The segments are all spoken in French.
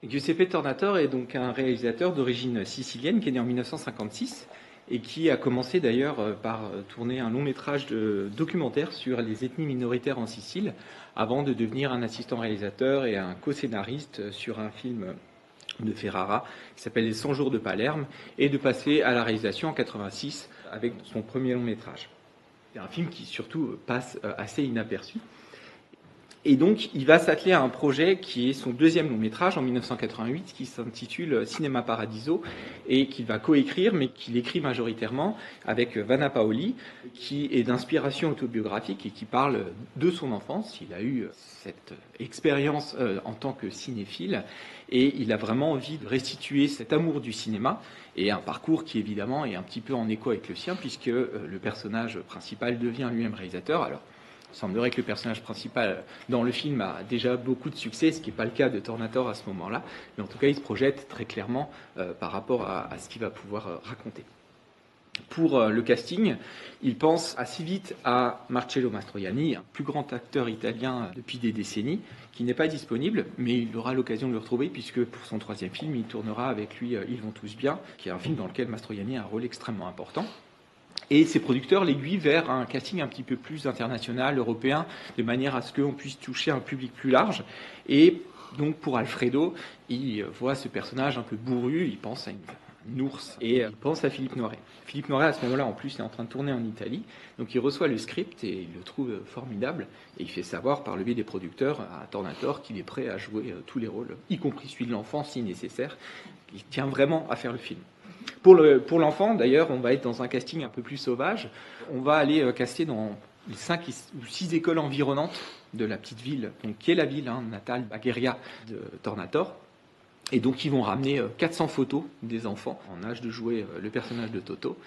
Giuseppe Tornatore est donc un réalisateur d'origine sicilienne qui est né en 1956 et qui a commencé d'ailleurs par tourner un long métrage de documentaire sur les ethnies minoritaires en Sicile avant de devenir un assistant réalisateur et un co-scénariste sur un film de Ferrara qui s'appelle Les 100 jours de Palerme et de passer à la réalisation en 86 avec son premier long métrage. C'est un film qui surtout passe assez inaperçu. Et donc, il va s'atteler à un projet qui est son deuxième long métrage en 1988, qui s'intitule Cinema Paradiso, et qu'il va coécrire, mais qu'il écrit majoritairement avec Vanna Paoli, qui est d'inspiration autobiographique et qui parle de son enfance. Il a eu cette expérience en tant que cinéphile, et il a vraiment envie de restituer cet amour du cinéma, et un parcours qui évidemment est un petit peu en écho avec le sien, puisque le personnage principal devient lui-même réalisateur. Alors, il semblerait que le personnage principal dans le film a déjà beaucoup de succès, ce qui n'est pas le cas de Tornatore à ce moment-là, mais en tout cas il se projette très clairement par rapport à ce qu'il va pouvoir raconter. Pour le casting, il pense assez vite à Marcello Mastroianni, un plus grand acteur italien depuis des décennies, qui n'est pas disponible, mais il aura l'occasion de le retrouver, puisque pour son troisième film, il tournera avec lui Ils vont tous bien, qui est un film dans lequel Mastroianni a un rôle extrêmement important. Et ses producteurs l'aiguillent vers un casting un petit peu plus international, européen, de manière à ce qu'on puisse toucher un public plus large. Et donc pour Alfredo, il voit ce personnage un peu bourru, il pense à un ours, et il pense à Philippe Noiret. Philippe Noiret, à ce moment-là, en plus, est en train de tourner en Italie, donc il reçoit le script et il le trouve formidable, et il fait savoir par le biais des producteurs à Tornatore qu'il est prêt à jouer tous les rôles, y compris celui de l'enfant si nécessaire. Il tient vraiment à faire le film. Pour l'enfant, d'ailleurs, on va être dans un casting un peu plus sauvage. On va aller caster dans les 5 ou 6 écoles environnantes de la petite ville, donc, qui est la ville natale, Bagheria, de Tornatore. Et donc, ils vont ramener 400 photos des enfants en âge de jouer le personnage de Toto.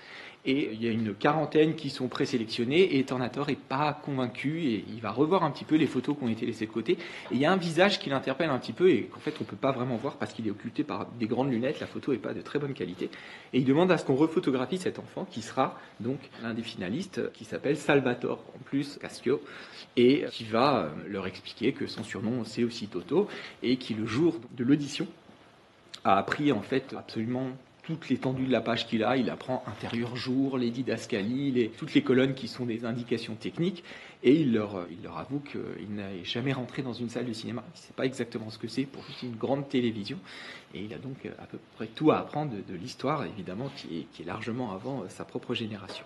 Et il y a une quarantaine qui sont présélectionnés et Tornatore n'est pas convaincu et il va revoir un petit peu les photos qui ont été laissées de côté. Et il y a un visage qui l'interpelle un petit peu et qu'en fait on ne peut pas vraiment voir parce qu'il est occulté par des grandes lunettes, la photo n'est pas de très bonne qualité. Et il demande à ce qu'on refotographie cet enfant qui sera donc l'un des finalistes qui s'appelle Salvatore, en plus Caschio, et qui va leur expliquer que son surnom c'est aussi Toto et qui le jour de l'audition a appris en fait absolument toute l'étendue de la page qu'il a. Il apprend intérieur jour, les didascalies, toutes les colonnes qui sont des indications techniques, et il leur avoue qu'il n'est jamais rentré dans une salle de cinéma. Il ne sait pas exactement ce que c'est pour juste une grande télévision, et il a donc à peu près tout à apprendre de l'histoire, évidemment, qui est largement avant sa propre génération.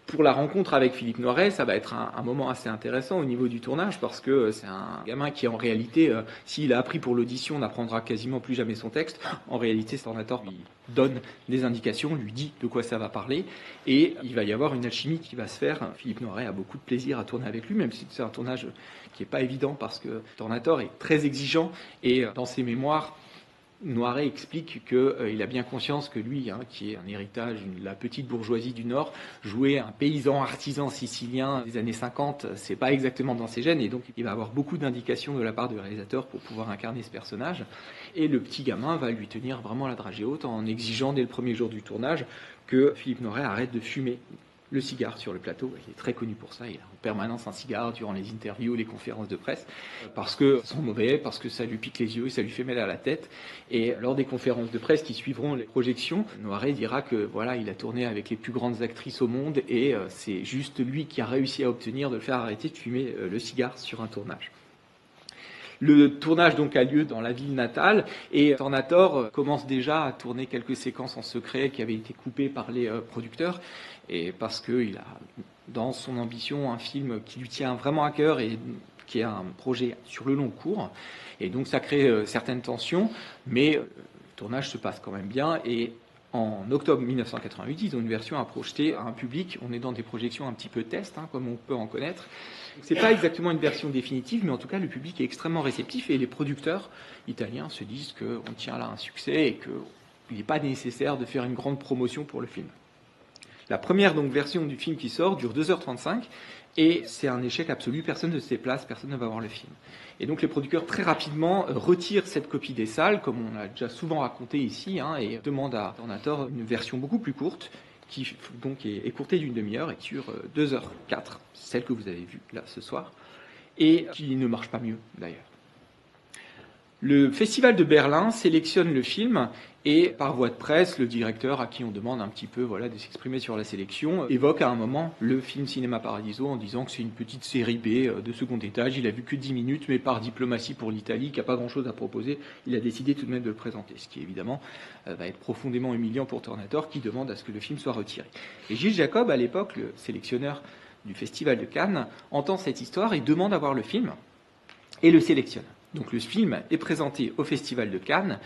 Pour la rencontre avec Philippe Noiret, ça va être un moment assez intéressant au niveau du tournage parce que c'est un gamin qui en réalité, s'il a appris pour l'audition, n'apprendra quasiment plus jamais son texte. En réalité, Tornatore lui donne des indications, lui dit de quoi ça va parler et il va y avoir une alchimie qui va se faire. Philippe Noiret a beaucoup de plaisir à tourner avec lui, même si c'est un tournage qui n'est pas évident parce que Tornatore est très exigeant et dans ses mémoires, Noiret explique qu'il a bien conscience que lui, qui est un héritage de la petite bourgeoisie du Nord, jouer un paysan artisan sicilien des années 50, c'est pas exactement dans ses gènes, et donc il va avoir beaucoup d'indications de la part du réalisateur pour pouvoir incarner ce personnage. Et le petit gamin va lui tenir vraiment la dragée haute en exigeant dès le premier jour du tournage que Philippe Noiret arrête de fumer le cigare sur le plateau. Il est très connu pour ça, il a en permanence un cigare durant les interviews, les conférences de presse, parce que ça sent mauvais, parce que ça lui pique les yeux et ça lui fait mal à la tête. Et lors des conférences de presse qui suivront les projections, Noiret dira que voilà, il a tourné avec les plus grandes actrices au monde et c'est juste lui qui a réussi à obtenir de le faire arrêter de fumer le cigare sur un tournage. Le tournage donc a lieu dans la ville natale et Tornatore commence déjà à tourner quelques séquences en secret qui avaient été coupées par les producteurs et parce qu'il a dans son ambition un film qui lui tient vraiment à cœur et qui est un projet sur le long cours et donc ça crée certaines tensions mais le tournage se passe quand même bien et en octobre 1988, ils ont une version à projeter à un public. On est dans des projections un petit peu test, comme on peut en connaître. C'est pas exactement une version définitive, mais en tout cas, le public est extrêmement réceptif et les producteurs italiens se disent qu'on tient là un succès et qu'il n'est pas nécessaire de faire une grande promotion pour le film. La première donc, version du film qui sort dure 2h35 et c'est un échec absolu. Personne ne se déplace, personne ne va voir le film. Et donc les producteurs très rapidement retirent cette copie des salles, comme on l'a déjà souvent raconté ici, et demandent à Tornatore une version beaucoup plus courte, qui donc est écourtée d'une demi-heure et qui dure 2h04, celle que vous avez vue là ce soir, et qui ne marche pas mieux d'ailleurs. Le Festival de Berlin sélectionne le film et par voie de presse, le directeur à qui on demande un petit peu de s'exprimer sur la sélection évoque à un moment le film Cinéma Paradiso en disant que c'est une petite série B de second étage. Il a vu que 10 minutes, mais par diplomatie pour l'Italie, qui n'a pas grand-chose à proposer, il a décidé tout de même de le présenter. Ce qui évidemment va être profondément humiliant pour Tornator qui demande à ce que le film soit retiré. Et Gilles Jacob, à l'époque, le sélectionneur du Festival de Cannes, entend cette histoire et demande à voir le film et le sélectionne. Donc le film est présenté au Festival de Cannes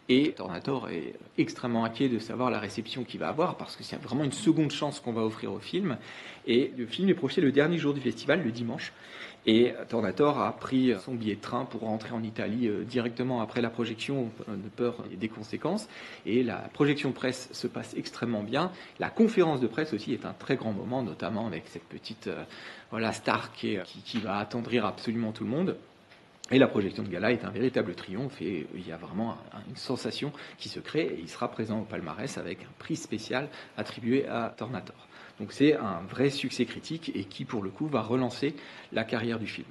et Tornator est extrêmement inquiet de savoir la réception qu'il va avoir parce que c'est vraiment une seconde chance qu'on va offrir au film. Et le film est projeté le dernier jour du festival, le dimanche. Et Tornator a pris son billet de train pour rentrer en Italie directement après la projection, de peur des conséquences. Et la projection de presse se passe extrêmement bien. La conférence de presse aussi est un très grand moment, notamment avec cette petite star qui va attendrir absolument tout le monde. Et la projection de gala est un véritable triomphe et il y a vraiment une sensation qui se crée et il sera présent au palmarès avec un prix spécial attribué à Tornator. Donc c'est un vrai succès critique et qui pour le coup va relancer la carrière du film.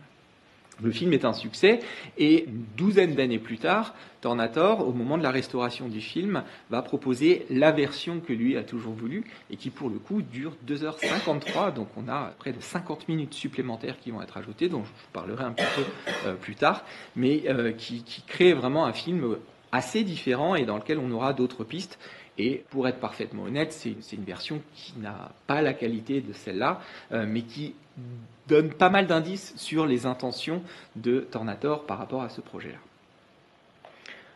Le film est un succès et une douzaine d'années plus tard, Tornator, au moment de la restauration du film, va proposer la version que lui a toujours voulu et qui pour le coup dure 2h53, donc on a près de 50 minutes supplémentaires qui vont être ajoutées, dont je vous parlerai un petit peu plus tard, mais qui crée vraiment un film assez différent et dans lequel on aura d'autres pistes. Et pour être parfaitement honnête, c'est une version qui n'a pas la qualité de celle-là, mais qui donne pas mal d'indices sur les intentions de Tornator par rapport à ce projet-là.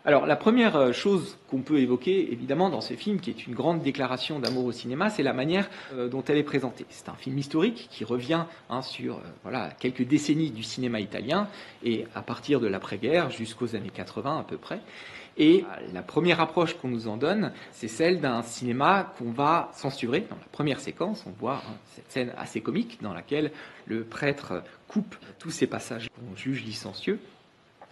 Alors, la première chose qu'on peut évoquer, évidemment, dans ce film, qui est une grande déclaration d'amour au cinéma, c'est la manière dont elle est présentée. C'est un film historique qui revient sur quelques décennies du cinéma italien, et à partir de l'après-guerre jusqu'aux années 80 à peu près. Et la première approche qu'on nous en donne, c'est celle d'un cinéma qu'on va censurer. Dans la première séquence, on voit cette scène assez comique dans laquelle le prêtre coupe tous ces passages qu'on juge licencieux.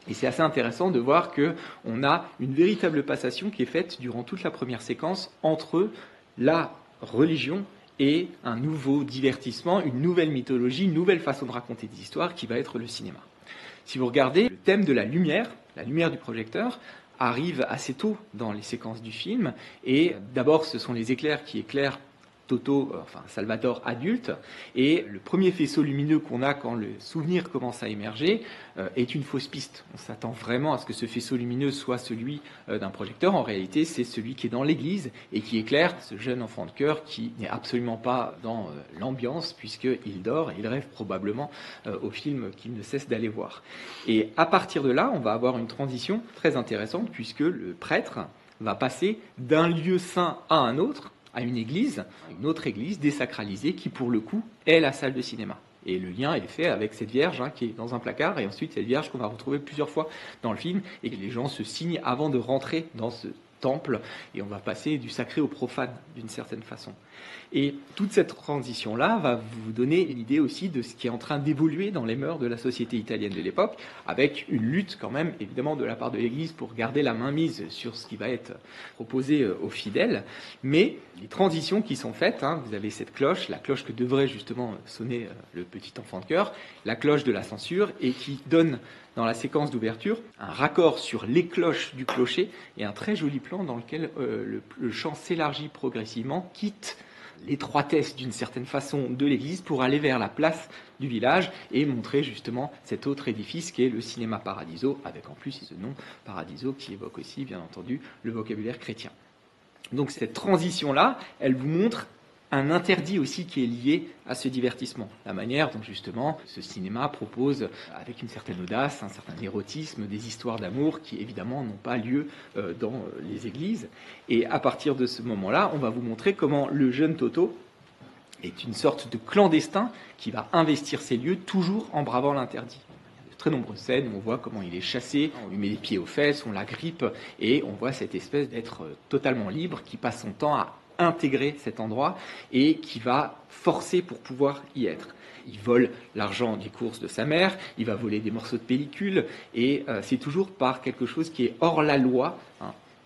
Et c'est assez intéressant de voir qu'on a une véritable passation qui est faite durant toute la première séquence entre la religion et un nouveau divertissement, une nouvelle mythologie, une nouvelle façon de raconter des histoires qui va être le cinéma. Si vous regardez le thème de la lumière du projecteur, arrive assez tôt dans les séquences du film. Et d'abord, ce sont les éclairs qui éclairent Salvatore adulte. Et le premier faisceau lumineux qu'on a quand le souvenir commence à émerger est une fausse piste. On s'attend vraiment à ce que ce faisceau lumineux soit celui d'un projecteur. En réalité, c'est celui qui est dans l'église et qui éclaire ce jeune enfant de chœur qui n'est absolument pas dans l'ambiance puisqu'il dort et il rêve probablement au film qu'il ne cesse d'aller voir. Et à partir de là, on va avoir une transition très intéressante puisque le prêtre va passer d'un lieu saint à un autre, à une autre église désacralisée qui, pour le coup, est la salle de cinéma. Et le lien est fait avec cette Vierge qui est dans un placard, et ensuite cette Vierge qu'on va retrouver plusieurs fois dans le film, et que les gens se signent avant de rentrer dans ce temple, et on va passer du sacré au profane, d'une certaine façon. Et toute cette transition-là va vous donner l'idée aussi de ce qui est en train d'évoluer dans les mœurs de la société italienne de l'époque, avec une lutte quand même, évidemment, de la part de l'Église pour garder la main mise sur ce qui va être proposé aux fidèles. Mais les transitions qui sont faites, vous avez cette cloche, la cloche que devrait justement sonner le petit enfant de chœur, la cloche de la censure, et qui donne dans la séquence d'ouverture un raccord sur les cloches du clocher et un très joli plan dans lequel le champ s'élargit progressivement, quitte l'étroitesse d'une certaine façon de l'église pour aller vers la place du village et montrer justement cet autre édifice qui est le Cinéma Paradiso, avec en plus ce nom Paradiso qui évoque aussi bien entendu le vocabulaire chrétien. Donc cette transition-là, elle vous montre un interdit aussi qui est lié à ce divertissement. La manière dont justement ce cinéma propose, avec une certaine audace, un certain érotisme, des histoires d'amour qui évidemment n'ont pas lieu dans les églises. Et à partir de ce moment-là, on va vous montrer comment le jeune Toto est une sorte de clandestin qui va investir ces lieux toujours en bravant l'interdit. Il y a de très nombreuses scènes où on voit comment il est chassé, on lui met les pieds aux fesses, on l'agrippe et on voit cette espèce d'être totalement libre qui passe son temps à intégrer cet endroit et qui va forcer pour pouvoir y être. Il vole l'argent des courses de sa mère, il va voler des morceaux de pellicule et c'est toujours par quelque chose qui est hors la loi,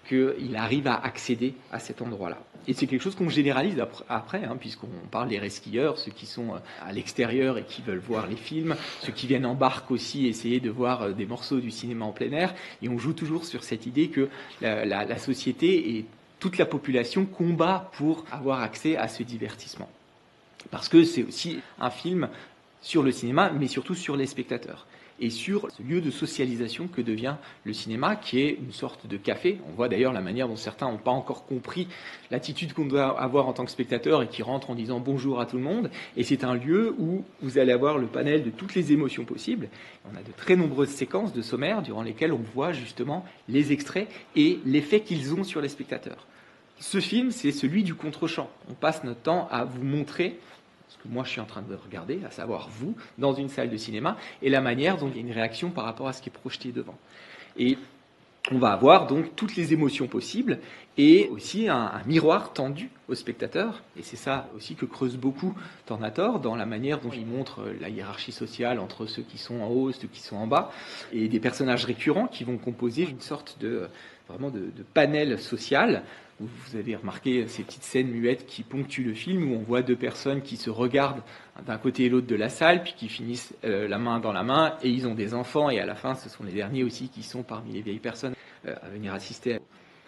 qu'il arrive à accéder à cet endroit-là. Et c'est quelque chose qu'on généralise après, puisqu'on parle des resquilleurs, ceux qui sont à l'extérieur et qui veulent voir les films, ceux qui viennent en barque aussi essayer de voir des morceaux du cinéma en plein air. Et on joue toujours sur cette idée que la société et toute la population combat pour avoir accès à ce divertissement. Parce que c'est aussi un film sur le cinéma, mais surtout sur les spectateurs. Et sur ce lieu de socialisation que devient le cinéma, qui est une sorte de café. On voit d'ailleurs la manière dont certains n'ont pas encore compris l'attitude qu'on doit avoir en tant que spectateur et qui rentrent en disant bonjour à tout le monde. Et c'est un lieu où vous allez avoir le panel de toutes les émotions possibles. On a de très nombreuses séquences de sommaires durant lesquelles on voit justement les extraits et l'effet qu'ils ont sur les spectateurs. Ce film, c'est celui du contre-champ. On passe notre temps à vous montrer que moi je suis en train de regarder, à savoir vous, dans une salle de cinéma, et la manière dont il y a une réaction par rapport à ce qui est projeté devant. Et on va avoir donc toutes les émotions possibles, et aussi un miroir tendu au spectateur, et c'est ça aussi que creuse beaucoup Tornator, dans la manière dont il montre la hiérarchie sociale entre ceux qui sont en haut, ceux qui sont en bas, et des personnages récurrents qui vont composer une sorte de panel social. Vous avez remarqué ces petites scènes muettes qui ponctuent le film, où on voit deux personnes qui se regardent d'un côté et l'autre de la salle, puis qui finissent la main dans la main, et ils ont des enfants, et à la fin, ce sont les derniers aussi qui sont parmi les vieilles personnes à venir assister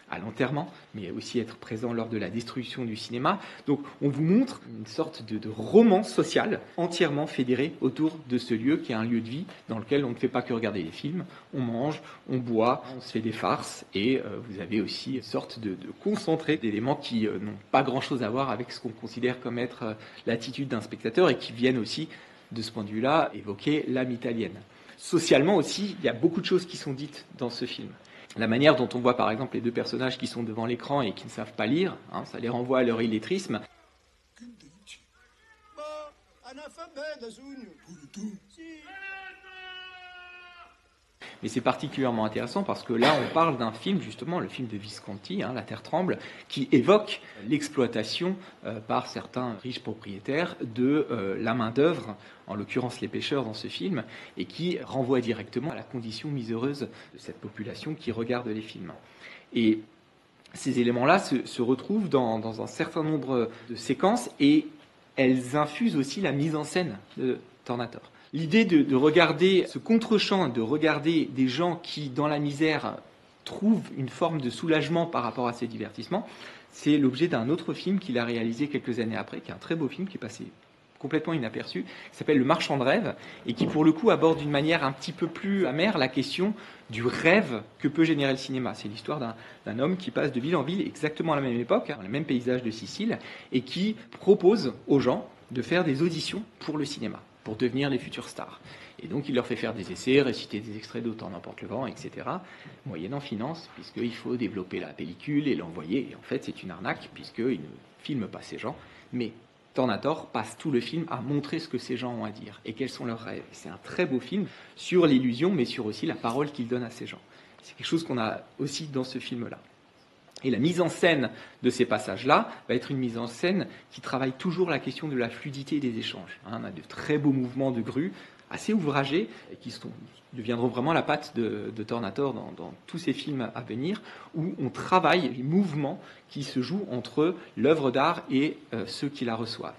à l'enterrement, mais aussi être présent lors de la destruction du cinéma. Donc on vous montre une sorte de roman social entièrement fédéré autour de ce lieu qui est un lieu de vie dans lequel on ne fait pas que regarder les films, on mange, on boit, on se fait des farces, et vous avez aussi une sorte de concentré d'éléments qui n'ont pas grand-chose à voir avec ce qu'on considère comme être l'attitude d'un spectateur et qui viennent aussi, de ce point de vue-là, évoquer l'âme italienne. Socialement aussi, il y a beaucoup de choses qui sont dites dans ce film. La manière dont on voit par exemple les deux personnages qui sont devant l'écran et qui ne savent pas lire, ça les renvoie à leur illettrisme. Mais c'est particulièrement intéressant parce que là, on parle d'un film, justement, le film de Visconti, La Terre tremble, qui évoque l'exploitation par certains riches propriétaires de la main-d'œuvre, en l'occurrence les pêcheurs dans ce film, et qui renvoie directement à la condition miséreuse de cette population qui regarde les films. Et ces éléments-là se retrouvent dans un certain nombre de séquences et elles infusent aussi la mise en scène de Tornator. L'idée de regarder ce contre-champ, de regarder des gens qui, dans la misère, trouvent une forme de soulagement par rapport à ces divertissements, c'est l'objet d'un autre film qu'il a réalisé quelques années après, qui est un très beau film qui est passé complètement inaperçu, qui s'appelle Le Marchand de rêve, et qui pour le coup aborde d'une manière un petit peu plus amère la question du rêve que peut générer le cinéma. C'est l'histoire d'un homme qui passe de ville en ville exactement à la même époque, dans les mêmes paysages de Sicile, et qui propose aux gens de faire des auditions pour le cinéma, pour devenir les futures stars. Et donc il leur fait faire des essais, réciter des extraits d'Autant n'emporte le vent, etc., moyennant finance, puisqu'il faut développer la pellicule et l'envoyer. Et en fait, c'est une arnaque, puisqu'il ne filme pas ces gens, mais Tornator passe tout le film à montrer ce que ces gens ont à dire et quels sont leurs rêves. C'est un très beau film sur l'illusion, mais sur aussi la parole qu'il donne à ces gens. C'est quelque chose qu'on a aussi dans ce film-là. Et la mise en scène de ces passages-là va être une mise en scène qui travaille toujours la question de la fluidité des échanges. On a de très beaux mouvements de grue, assez ouvragés, et qui deviendront vraiment la patte de Tornator dans tous ces films à venir, où on travaille les mouvements qui se jouent entre l'œuvre d'art et ceux qui la reçoivent.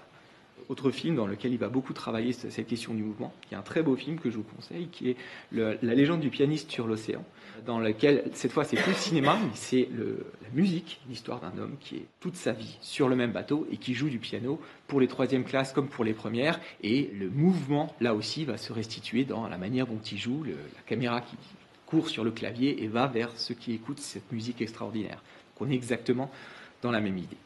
Autre film dans lequel il va beaucoup travailler cette question du mouvement, qui est un très beau film que je vous conseille, qui est La légende du pianiste sur l'océan, dans lequel, cette fois, c'est plus le cinéma, mais c'est la musique, l'histoire d'un homme qui est toute sa vie sur le même bateau et qui joue du piano pour les troisièmes classes comme pour les premières, et le mouvement, là aussi, va se restituer dans la manière dont il joue, la caméra qui court sur le clavier et va vers ceux qui écoutent cette musique extraordinaire. Donc on est exactement dans la même idée.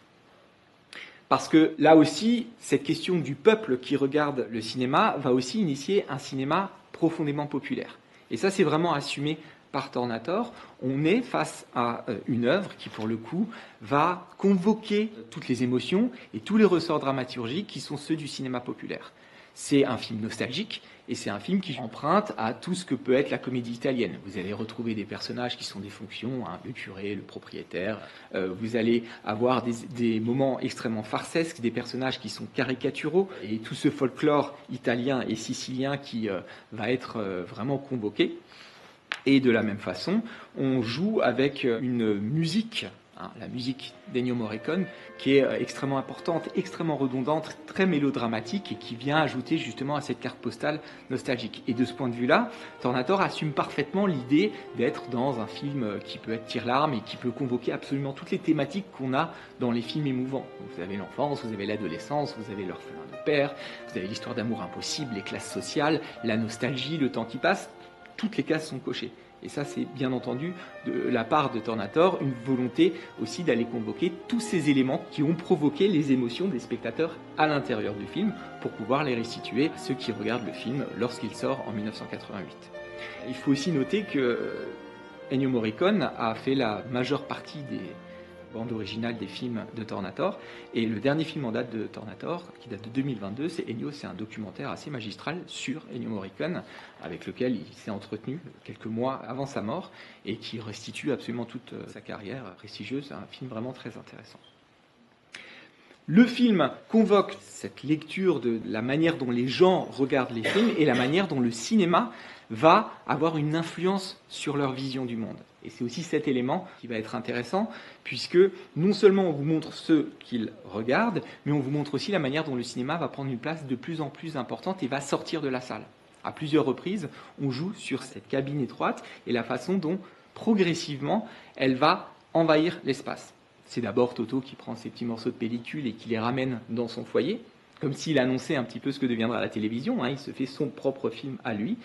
Parce que là aussi, cette question du peuple qui regarde le cinéma va aussi initier un cinéma profondément populaire. Et ça, c'est vraiment assumé par Tornator. On est face à une œuvre qui, pour le coup, va convoquer toutes les émotions et tous les ressorts dramaturgiques qui sont ceux du cinéma populaire. C'est un film nostalgique et c'est un film qui emprunte à tout ce que peut être la comédie italienne. Vous allez retrouver des personnages qui sont des fonctions, le curé, le propriétaire. Vous allez avoir des moments extrêmement farcesques, des personnages qui sont caricaturaux et tout ce folklore italien et sicilien qui va être vraiment convoqué. Et de la même façon, on joue avec une musique, la musique d'Ennio Morricone, qui est extrêmement importante, extrêmement redondante, très mélodramatique et qui vient ajouter justement à cette carte postale nostalgique. Et de ce point de vue-là, Tornator assume parfaitement l'idée d'être dans un film qui peut être tire-larme et qui peut convoquer absolument toutes les thématiques qu'on a dans les films émouvants. Vous avez l'enfance, vous avez l'adolescence, vous avez l'orphelin de père, vous avez l'histoire d'amour impossible, les classes sociales, la nostalgie, le temps qui passe. Toutes les cases sont cochées. Et ça, c'est bien entendu de la part de Tornator une volonté aussi d'aller convoquer tous ces éléments qui ont provoqué les émotions des spectateurs à l'intérieur du film pour pouvoir les restituer à ceux qui regardent le film lorsqu'il sort en 1988. Il faut aussi noter que Ennio Morricone a fait la majeure partie des bandes originales des films de Tornator, et le dernier film en date de Tornator, qui date de 2022, c'est Ennio, c'est un documentaire assez magistral sur Ennio Morricone, avec lequel il s'est entretenu quelques mois avant sa mort, et qui restitue absolument toute sa carrière prestigieuse. C'est un film vraiment très intéressant. Le film convoque cette lecture de la manière dont les gens regardent les films et la manière dont le cinéma va avoir une influence sur leur vision du monde. Et c'est aussi cet élément qui va être intéressant, puisque non seulement on vous montre ce qu'ils regardent, mais on vous montre aussi la manière dont le cinéma va prendre une place de plus en plus importante et va sortir de la salle. À plusieurs reprises, on joue sur cette cabine étroite et la façon dont, progressivement, elle va envahir l'espace. C'est d'abord Toto qui prend ses petits morceaux de pellicule et qui les ramène dans son foyer, comme s'il annonçait un petit peu ce que deviendra la télévision. Il se fait son propre film à lui.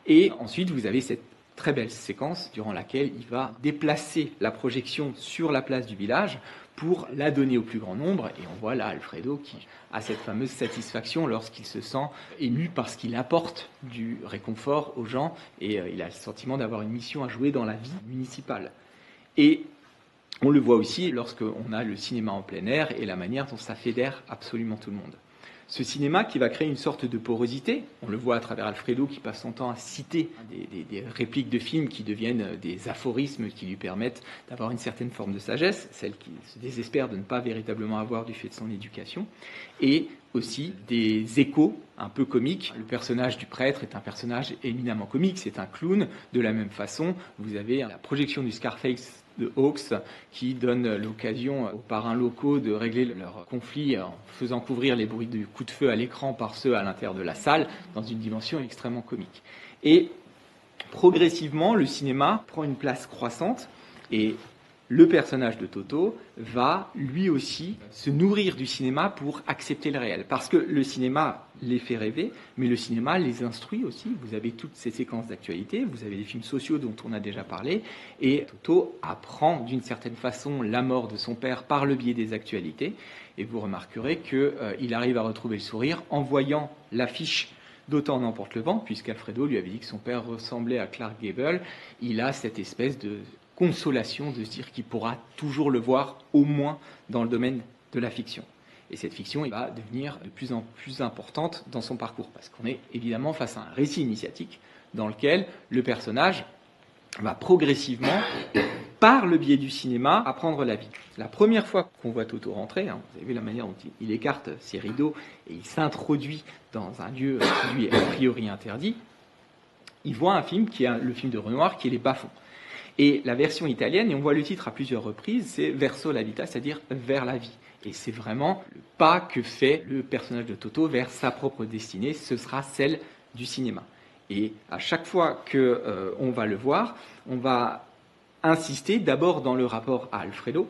Et ensuite, vous avez cette très belle séquence durant laquelle il va déplacer la projection sur la place du village pour la donner au plus grand nombre. Et on voit là Alfredo qui a cette fameuse satisfaction lorsqu'il se sent ému parce qu'il apporte du réconfort aux gens et il a le sentiment d'avoir une mission à jouer dans la vie municipale. Et on le voit aussi lorsqu'on a le cinéma en plein air et la manière dont ça fédère absolument tout le monde. Ce cinéma qui va créer une sorte de porosité, on le voit à travers Alfredo qui passe son temps à citer des répliques de films qui deviennent des aphorismes qui lui permettent d'avoir une certaine forme de sagesse, celle qu'il se désespère de ne pas véritablement avoir du fait de son éducation, et aussi des échos un peu comiques. Le personnage du prêtre est un personnage éminemment comique, c'est un clown. De la même façon, vous avez la projection du Scarface de Hawks qui donne l'occasion aux parrains locaux de régler leur conflit en faisant couvrir les bruits de coups de feu à l'écran par ceux à l'intérieur de la salle dans une dimension extrêmement comique. Et progressivement, le cinéma prend une place croissante et le personnage de Toto va lui aussi se nourrir du cinéma pour accepter le réel. Parce que le cinéma les fait rêver, mais le cinéma les instruit aussi. Vous avez toutes ces séquences d'actualité, vous avez des films sociaux dont on a déjà parlé, et Toto apprend d'une certaine façon la mort de son père par le biais des actualités, et vous remarquerez qu'il arrive à retrouver le sourire en voyant l'affiche d'Autant n'emporte le vent, puisqu'Alfredo lui avait dit que son père ressemblait à Clark Gable. Il a cette espèce de consolation de se dire qu'il pourra toujours le voir au moins dans le domaine de la fiction. Et cette fiction va devenir de plus en plus importante dans son parcours, parce qu'on est évidemment face à un récit initiatique dans lequel le personnage va progressivement, par le biais du cinéma, apprendre la vie. La première fois qu'on voit Toto rentrer, vous avez vu la manière dont il écarte ses rideaux et il s'introduit dans un lieu qui lui est a priori interdit, il voit un film qui est le film de Renoir, qui est Les Bas-fonds. Et la version italienne, et on voit le titre à plusieurs reprises, c'est Verso la vita, c'est-à-dire vers la vie. Et c'est vraiment le pas que fait le personnage de Toto vers sa propre destinée, ce sera celle du cinéma. Et à chaque fois qu'on va le voir, on va insister d'abord dans le rapport à Alfredo.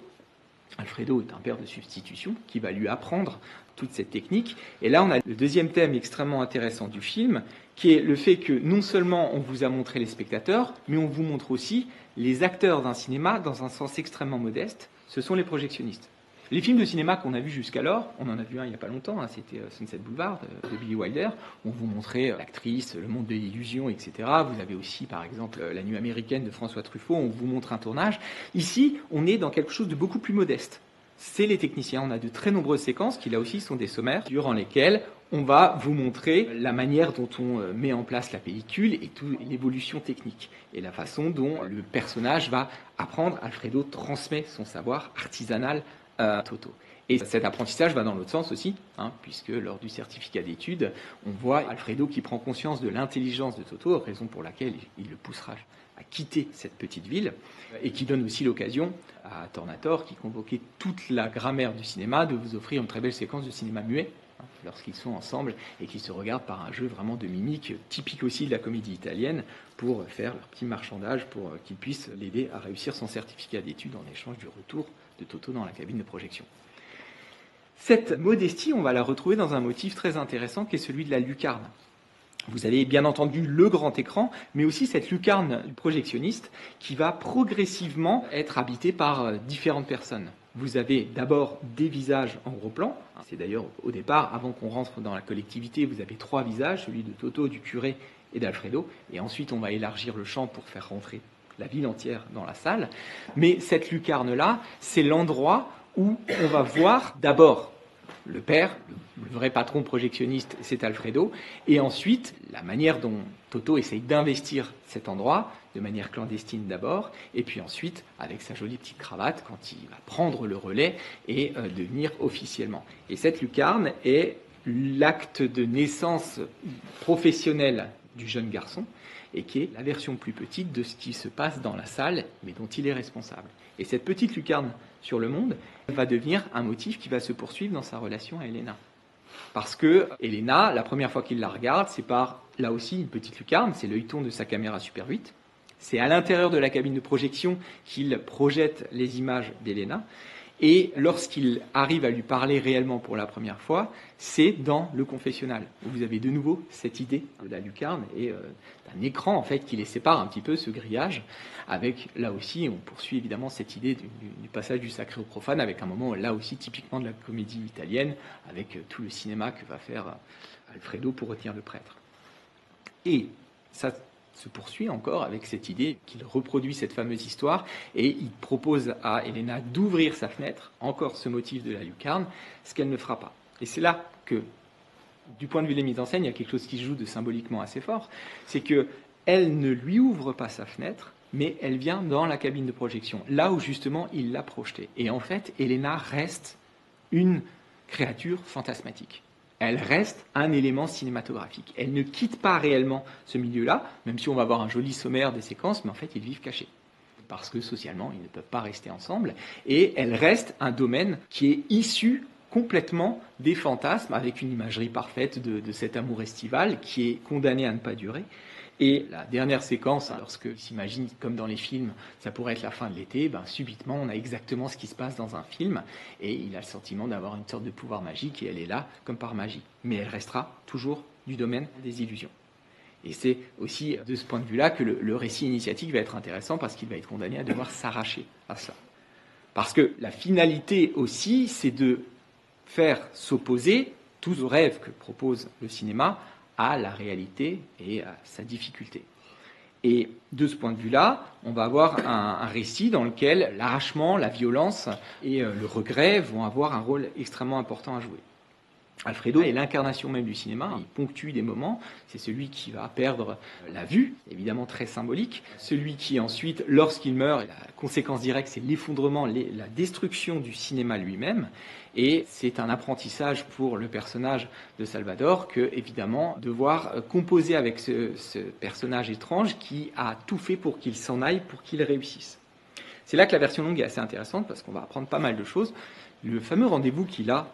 Alfredo est un père de substitution qui va lui apprendre toute cette technique. Et là, on a le deuxième thème extrêmement intéressant du film, qui est le fait que non seulement on vous a montré les spectateurs, mais on vous montre aussi les acteurs d'un cinéma dans un sens extrêmement modeste, ce sont les projectionnistes. Les films de cinéma qu'on a vus jusqu'alors, on en a vu un il n'y a pas longtemps, c'était Sunset Boulevard de Billy Wilder, on vous montrait l'actrice, le monde de l'illusion, etc. Vous avez aussi, par exemple, La Nuit américaine de François Truffaut, on vous montre un tournage. Ici, on est dans quelque chose de beaucoup plus modeste. C'est les techniciens. On a de très nombreuses séquences qui, là aussi, sont des sommaires, durant lesquels on va vous montrer la manière dont on met en place la pellicule et toute l'évolution technique. Et la façon dont le personnage va apprendre. Alfredo transmet son savoir artisanal Toto. Et cet apprentissage va dans l'autre sens aussi, puisque lors du certificat d'études, on voit Alfredo qui prend conscience de l'intelligence de Toto, raison pour laquelle il le poussera à quitter cette petite ville, et qui donne aussi l'occasion à Tornator, qui convoquait toute la grammaire du cinéma, de vous offrir une très belle séquence de cinéma muet, lorsqu'ils sont ensemble et qu'ils se regardent par un jeu vraiment de mimique, typique aussi de la comédie italienne, pour faire leur petit marchandage, pour qu'ils puissent l'aider à réussir son certificat d'études en échange du retour de Toto dans la cabine de projection. Cette modestie, on va la retrouver dans un motif très intéressant qui est celui de la lucarne. Vous avez bien entendu le grand écran, mais aussi cette lucarne du projectionniste qui va progressivement être habitée par différentes personnes. Vous avez d'abord des visages en gros plan. C'est d'ailleurs au départ, avant qu'on rentre dans la collectivité, vous avez 3 visages, celui de Toto, du curé et d'Alfredo. Et ensuite, on va élargir le champ pour faire rentrer la ville entière dans la salle. Mais cette lucarne-là, c'est l'endroit où on va voir d'abord le père, le vrai patron projectionniste, c'est Alfredo, et ensuite la manière dont Toto essaye d'investir cet endroit, de manière clandestine d'abord, et puis ensuite avec sa jolie petite cravate quand il va prendre le relais et devenir officiellement. Et cette lucarne est l'acte de naissance professionnelle du jeune garçon, et qui est la version plus petite de ce qui se passe dans la salle, mais dont il est responsable. Et cette petite lucarne sur le monde va devenir un motif qui va se poursuivre dans sa relation à Elena. Parce que Elena, la première fois qu'il la regarde, c'est par, là aussi, une petite lucarne, c'est l'œilleton de sa caméra Super 8. C'est à l'intérieur de la cabine de projection qu'il projette les images d'Elena. Et lorsqu'il arrive à lui parler réellement pour la première fois, c'est dans le confessionnal, où vous avez de nouveau cette idée de la lucarne et d'un écran en fait qui les sépare un petit peu, ce grillage, avec là aussi, on poursuit évidemment cette idée du passage du sacré au profane, avec un moment là aussi typiquement de la comédie italienne, avec tout le cinéma que va faire Alfredo pour retenir le prêtre. Et ça se poursuit encore avec cette idée qu'il reproduit cette fameuse histoire et il propose à Elena d'ouvrir sa fenêtre, encore ce motif de la lucarne, ce qu'elle ne fera pas. Et c'est là que, du point de vue des mises en scène, il y a quelque chose qui se joue de symboliquement assez fort, c'est qu'elle ne lui ouvre pas sa fenêtre, mais elle vient dans la cabine de projection, là où justement il l'a projetée. Et en fait, Elena reste une créature fantasmatique. Elle reste un élément cinématographique. Elle ne quitte pas réellement ce milieu-là, même si on va avoir un joli sommaire des séquences, mais en fait, ils vivent cachés. Parce que socialement, ils ne peuvent pas rester ensemble. Et elle reste un domaine qui est issu complètement des fantasmes, avec une imagerie parfaite de cet amour estival qui est condamné à ne pas durer. Et la dernière séquence, lorsqu'il s'imagine, comme dans les films, ça pourrait être la fin de l'été, subitement, on a exactement ce qui se passe dans un film, et il a le sentiment d'avoir une sorte de pouvoir magique, et elle est là comme par magie. Mais elle restera toujours du domaine des illusions. Et c'est aussi de ce point de vue-là que le récit initiatique va être intéressant, parce qu'il va être condamné à devoir s'arracher à cela. Parce que la finalité aussi, c'est de faire s'opposer tous aux rêves que propose le cinéma à la réalité et à sa difficulté. Et de ce point de vue-là, on va avoir un récit dans lequel l'arrachement, la violence et le regret vont avoir un rôle extrêmement important à jouer. Alfredo est l'incarnation même du cinéma, il ponctue des moments, c'est celui qui va perdre la vue, évidemment très symbolique, celui qui ensuite, lorsqu'il meurt, la conséquence directe c'est l'effondrement, la destruction du cinéma lui-même, et c'est un apprentissage pour le personnage de Salvador que, évidemment, devoir composer avec ce personnage étrange qui a tout fait pour qu'il s'en aille, pour qu'il réussisse. C'est là que la version longue est assez intéressante parce qu'on va apprendre pas mal de choses. Le fameux rendez-vous qu'il a,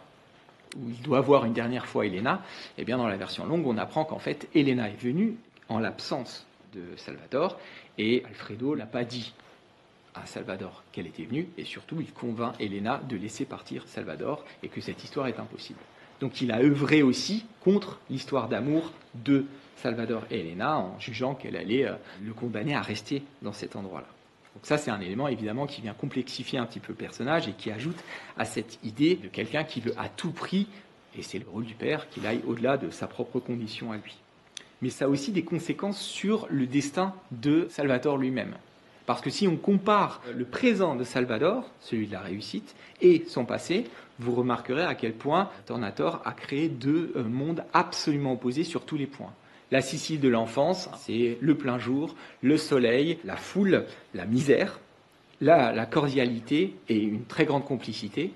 où il doit voir une dernière fois Elena, eh bien dans la version longue, on apprend qu'en fait, Elena est venue en l'absence de Salvador, et Alfredo n'a pas dit à Salvador qu'elle était venue, et surtout, il convainc Elena de laisser partir Salvador, et que cette histoire est impossible. Donc il a œuvré aussi contre l'histoire d'amour de Salvador et Elena, en jugeant qu'elle allait le condamner à rester dans cet endroit-là. Donc ça, c'est un élément, évidemment, qui vient complexifier un petit peu le personnage et qui ajoute à cette idée de quelqu'un qui veut à tout prix, et c'est le rôle du père, qu'il aille au-delà de sa propre condition à lui. Mais ça a aussi des conséquences sur le destin de Salvador lui-même. Parce que si on compare le présent de Salvador, celui de la réussite, et son passé, vous remarquerez à quel point Tornator a créé deux mondes absolument opposés sur tous les points. La Sicile de l'enfance, c'est le plein jour, le soleil, la foule, la misère, la cordialité et une très grande complicité.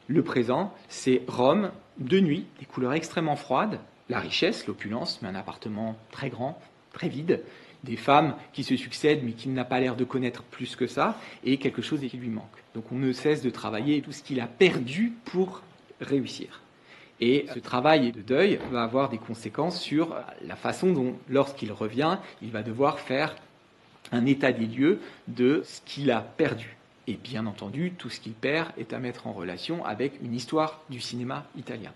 Le présent, c'est Rome, de nuit, des couleurs extrêmement froides, la richesse, l'opulence, mais un appartement très grand, très vide, des femmes qui se succèdent mais qui n'a pas l'air de connaître plus que ça, et quelque chose qui lui manque. Donc on ne cesse de travailler tout ce qu'il a perdu pour réussir. Et ce travail de deuil va avoir des conséquences sur la façon dont, lorsqu'il revient, il va devoir faire un état des lieux de ce qu'il a perdu. Et bien entendu, tout ce qu'il perd est à mettre en relation avec une histoire du cinéma italien.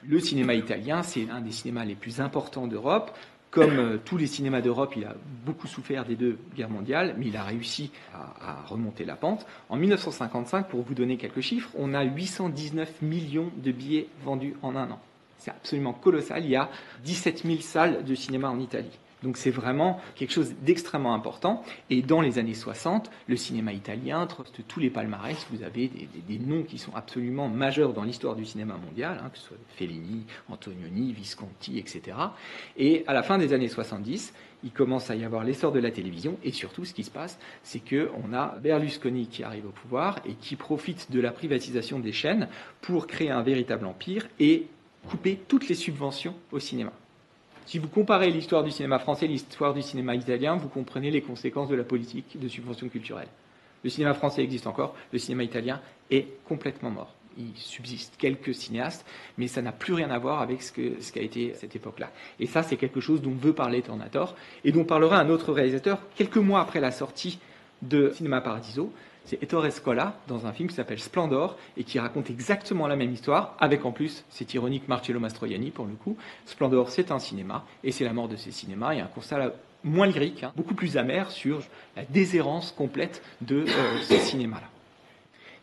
Le cinéma italien, c'est un des cinémas les plus importants d'Europe. Comme tous les cinémas d'Europe, il a beaucoup souffert des 2 guerres mondiales, mais il a réussi à remonter la pente. En 1955, pour vous donner quelques chiffres, on a 819 millions de billets vendus en un an. C'est absolument colossal. Il y a 17 000 salles de cinéma en Italie. Donc c'est vraiment quelque chose d'extrêmement important. Et dans les années 60, le cinéma italien truste tous les palmarès. Vous avez des noms qui sont absolument majeurs dans l'histoire du cinéma mondial, que ce soit Fellini, Antonioni, Visconti, etc. Et à la fin des années 70, il commence à y avoir l'essor de la télévision. Et surtout, ce qui se passe, c'est qu'on a Berlusconi qui arrive au pouvoir et qui profite de la privatisation des chaînes pour créer un véritable empire et couper toutes les subventions au cinéma. Si vous comparez l'histoire du cinéma français et l'histoire du cinéma italien, vous comprenez les conséquences de la politique de subvention culturelle. Le cinéma français existe encore, le cinéma italien est complètement mort. Il subsiste quelques cinéastes, mais ça n'a plus rien à voir avec ce qu'a été cette époque-là. Et ça, c'est quelque chose dont veut parler Tornatore, et dont parlera un autre réalisateur quelques mois après la sortie de Cinema Paradiso. C'est Ettore Scola, dans un film qui s'appelle Splendor, et qui raconte exactement la même histoire, avec en plus, c'est ironique, Marcello Mastroianni, pour le coup. Splendor, c'est un cinéma, et c'est la mort de ces cinémas. Il y a un constat moins lyrique, beaucoup plus amer, sur la déshérence complète de ce cinéma-là.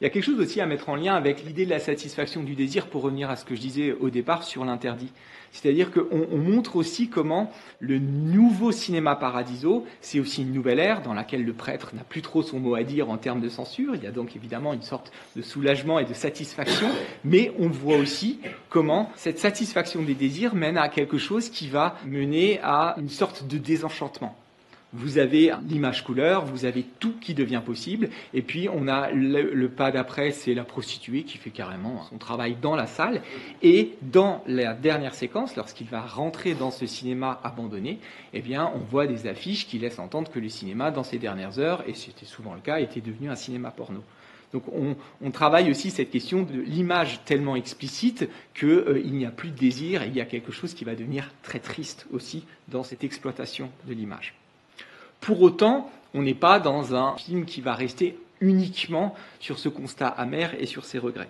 Il y a quelque chose aussi à mettre en lien avec l'idée de la satisfaction du désir, pour revenir à ce que je disais au départ sur l'interdit. C'est-à-dire qu'on montre aussi comment le nouveau cinéma Paradiso, c'est aussi une nouvelle ère dans laquelle le prêtre n'a plus trop son mot à dire en termes de censure. Il y a donc évidemment une sorte de soulagement et de satisfaction, mais on voit aussi comment cette satisfaction des désirs mène à quelque chose qui va mener à une sorte de désenchantement. Vous avez l'image couleur, vous avez tout qui devient possible, et puis on a le pas d'après, c'est la prostituée qui fait carrément son travail dans la salle, et dans la dernière séquence, lorsqu'il va rentrer dans ce cinéma abandonné, eh bien on voit des affiches qui laissent entendre que le cinéma, dans ces dernières heures, et c'était souvent le cas, était devenu un cinéma porno. Donc on travaille aussi cette question de l'image tellement explicite qu'il n'y a plus de désir, et il y a quelque chose qui va devenir très triste aussi dans cette exploitation de l'image. Pour autant, on n'est pas dans un film qui va rester uniquement sur ce constat amer et sur ses regrets.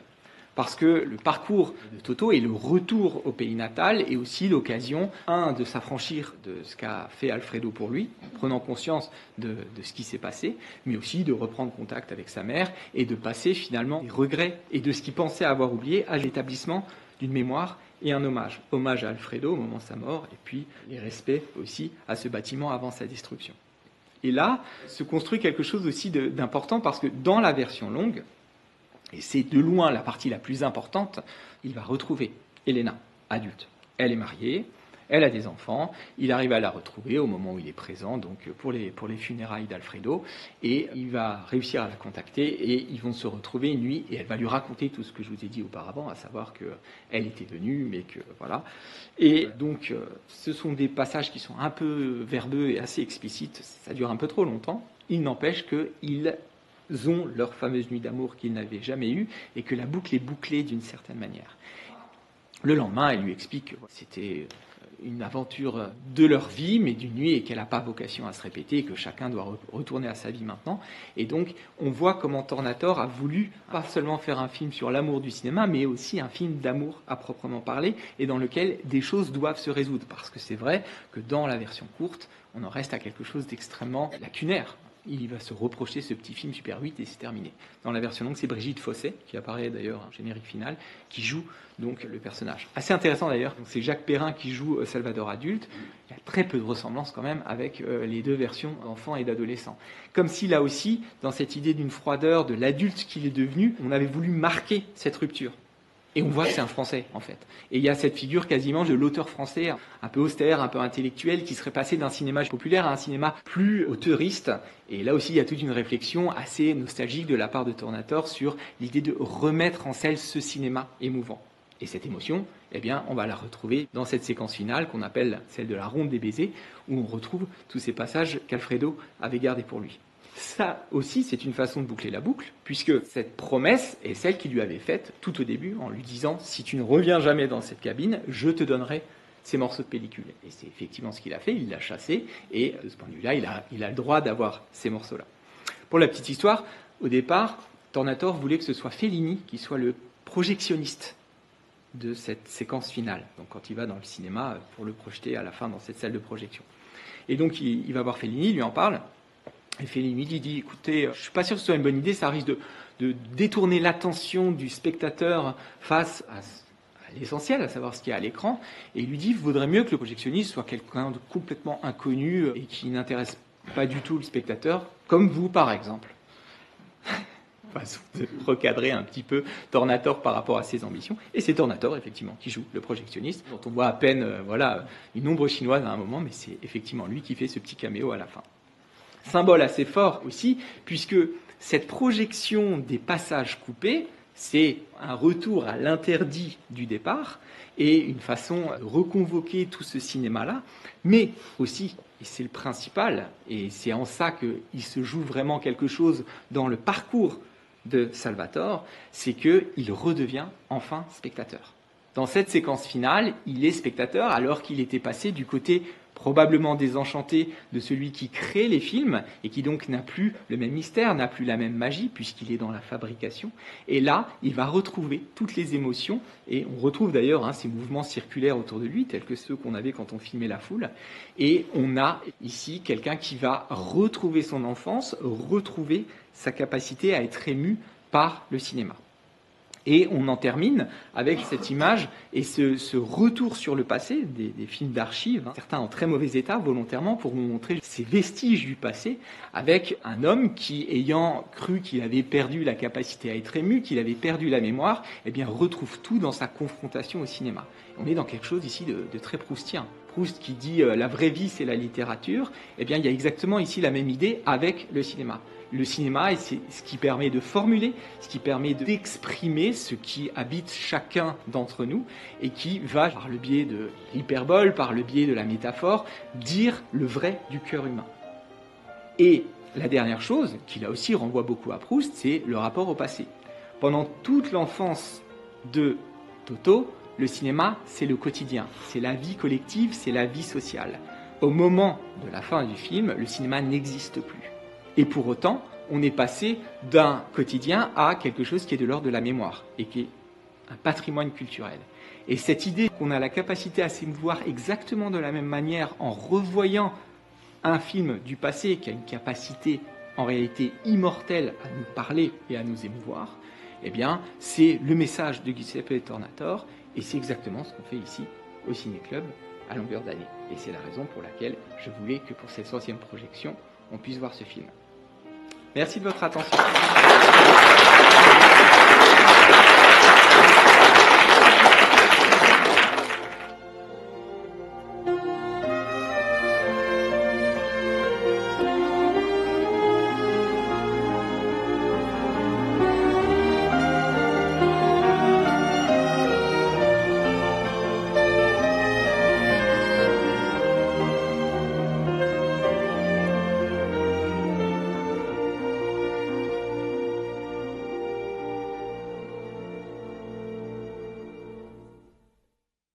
Parce que le parcours de Totò et le retour au pays natal est aussi l'occasion, de s'affranchir de ce qu'a fait Alfredo pour lui, en prenant conscience de ce qui s'est passé, mais aussi de reprendre contact avec sa mère et de passer finalement des regrets et de ce qu'il pensait avoir oublié à l'établissement d'une mémoire et un hommage. Hommage à Alfredo au moment de sa mort, et puis les respects aussi à ce bâtiment avant sa destruction. Et là, se construit quelque chose aussi d'important, parce que dans la version longue, et c'est de loin la partie la plus importante, il va retrouver Elena, adulte. Elle est mariée, elle a des enfants, il arrive à la retrouver au moment où il est présent, donc pour les funérailles d'Alfredo, et il va réussir à la contacter, et ils vont se retrouver une nuit, et elle va lui raconter tout ce que je vous ai dit auparavant, à savoir qu'elle était venue, mais que voilà. Et donc, ce sont des passages qui sont un peu verbeux et assez explicites, ça dure un peu trop longtemps, il n'empêche qu'ils ont leur fameuse nuit d'amour qu'ils n'avaient jamais eue, et que la boucle est bouclée d'une certaine manière. Le lendemain, elle lui explique que c'était une aventure de leur vie, mais d'une nuit, et qu'elle n'a pas vocation à se répéter, et que chacun doit retourner à sa vie maintenant. Et donc, on voit comment Tornatore a voulu pas seulement faire un film sur l'amour du cinéma, mais aussi un film d'amour à proprement parler, et dans lequel des choses doivent se résoudre. Parce que c'est vrai que dans la version courte, on en reste à quelque chose d'extrêmement lacunaire. Il va se reprocher ce petit film Super 8 et c'est terminé. Dans la version longue, c'est Brigitte Fossé, qui apparaît d'ailleurs en générique final, qui joue donc le personnage. Assez intéressant d'ailleurs, c'est Jacques Perrin qui joue Salvador adulte. Il y a très peu de ressemblances quand même avec les deux versions d'enfant et d'adolescent. Comme si là aussi, dans cette idée d'une froideur de l'adulte qu'il est devenu, on avait voulu marquer cette rupture. Et on voit que c'est un Français, en fait. Et il y a cette figure quasiment de l'auteur français, un peu austère, un peu intellectuel, qui serait passé d'un cinéma populaire à un cinéma plus auteuriste. Et là aussi, il y a toute une réflexion assez nostalgique de la part de Tornator sur l'idée de remettre en scène ce cinéma émouvant. Et cette émotion, eh bien, on va la retrouver dans cette séquence finale qu'on appelle celle de la ronde des baisers, où on retrouve tous ces passages qu'Alfredo avait gardés pour lui. Ça aussi, c'est une façon de boucler la boucle, puisque cette promesse est celle qu'il lui avait faite tout au début, en lui disant « Si tu ne reviens jamais dans cette cabine, je te donnerai ces morceaux de pellicule ». Et c'est effectivement ce qu'il a fait, il l'a chassé, et de ce point de vue-là, il a le droit d'avoir ces morceaux-là. Pour la petite histoire, au départ, Tornator voulait que ce soit Fellini qui soit le projectionniste de cette séquence finale, donc quand il va dans le cinéma pour le projeter à la fin dans cette salle de projection. Et donc il va voir Fellini, il lui en parle, et Fellini lui dit, écoutez, je ne suis pas sûr que ce soit une bonne idée, ça risque de détourner l'attention du spectateur face à l'essentiel, à savoir ce qu'il y a à l'écran, et il lui dit, il vaudrait mieux que le projectionniste soit quelqu'un de complètement inconnu et qui n'intéresse pas du tout le spectateur, comme vous par exemple. Façon de recadrer un petit peu Tornator par rapport à ses ambitions. Et c'est Tornator, effectivement, qui joue le projectionniste, dont on voit à peine une ombre chinoise à un moment, mais c'est effectivement lui qui fait ce petit caméo à la fin. Symbole assez fort aussi, puisque cette projection des passages coupés, c'est un retour à l'interdit du départ et une façon de reconvoquer tout ce cinéma-là, mais aussi, et c'est le principal, et c'est en ça qu'il se joue vraiment quelque chose dans le parcours de Salvatore, c'est qu'il redevient enfin spectateur. Dans cette séquence finale, il est spectateur alors qu'il était passé du côté probablement désenchanté de celui qui crée les films et qui donc n'a plus le même mystère, n'a plus la même magie puisqu'il est dans la fabrication. Et là, il va retrouver toutes les émotions et on retrouve d'ailleurs ces mouvements circulaires autour de lui tels que ceux qu'on avait quand on filmait La Foule. Et on a ici quelqu'un qui va retrouver son enfance, retrouver sa capacité à être ému par le cinéma. Et on en termine avec cette image et ce retour sur le passé des films d'archives, certains en très mauvais état volontairement pour nous montrer ces vestiges du passé, avec un homme qui, ayant cru qu'il avait perdu la capacité à être ému, qu'il avait perdu la mémoire, eh bien retrouve tout dans sa confrontation au cinéma. On est dans quelque chose ici de très proustien. Proust qui dit la vraie vie c'est la littérature, eh bien il y a exactement ici la même idée avec le cinéma. Le cinéma, c'est ce qui permet de formuler, ce qui permet d'exprimer ce qui habite chacun d'entre nous et qui va, par le biais de l'hyperbole, par le biais de la métaphore, dire le vrai du cœur humain. Et la dernière chose, qui là aussi renvoie beaucoup à Proust, c'est le rapport au passé. Pendant toute l'enfance de Toto, le cinéma, c'est le quotidien, c'est la vie collective, c'est la vie sociale. Au moment de la fin du film, le cinéma n'existe plus. Et pour autant, on est passé d'un quotidien à quelque chose qui est de l'ordre de la mémoire et qui est un patrimoine culturel. Et cette idée qu'on a la capacité à s'émouvoir exactement de la même manière en revoyant un film du passé qui a une capacité en réalité immortelle à nous parler et à nous émouvoir, eh bien, c'est le message de Giuseppe Tornator et c'est exactement ce qu'on fait ici au Ciné Club à longueur d'année. Et c'est la raison pour laquelle je voulais que pour cette 100e projection, on puisse voir ce film. Merci de votre attention.